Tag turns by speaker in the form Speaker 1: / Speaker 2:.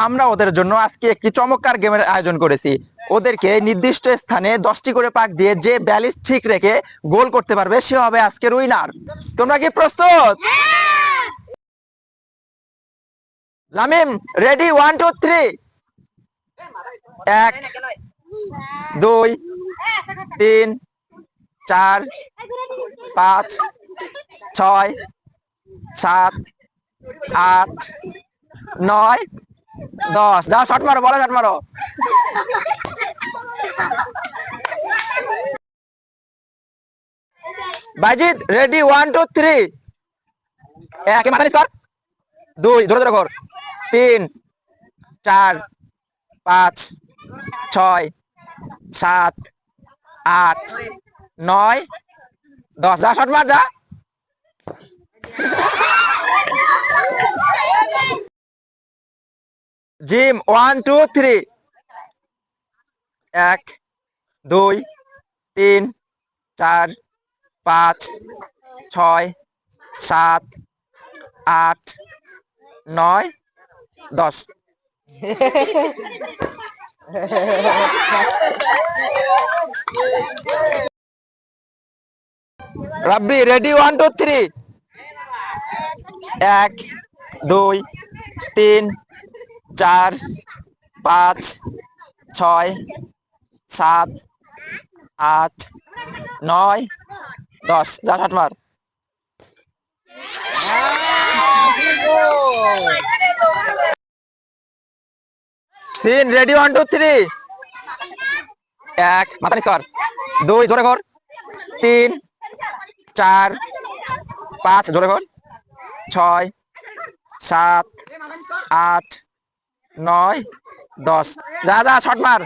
Speaker 1: আমরা ওদের জন্য আজকে একটি চমৎকার গেমের আয়োজন করেছি। ওদেরকে নির্দিষ্ট স্থানে 10টি করে পাক দিয়ে যে ব্যালেন্স ঠিক রেখে গোল করতে পারবে সে হবে আজকের উইনার। তোমরা কি প্রস্তুত? Lamine, ready? 1 2 3। 1 2 3 4 5 6 7 8 9 10। যাও শট মারো, বলো শট মারো। বাইজিৎ, রেডি? 1 2 3। 1 মাথা নিচ কর। 2 জোরে জোরে কর। 3 4 5 6 7 8 9 10। যা শট মার, যা। জিম, 1 2 3। 1 2 3 4 5 6 7 8 9 10। রাব্বি, রেডি? 1 2 3। 1 2 3 4 5 6 7 8 9 10। যা শট মার। Scene, ready? 1 2 3। 1 মাথা নিচ কর। 2 জোরে কর। 3 4 5 জোরে কর। 6 7 8 9 10। যা যা শট মার।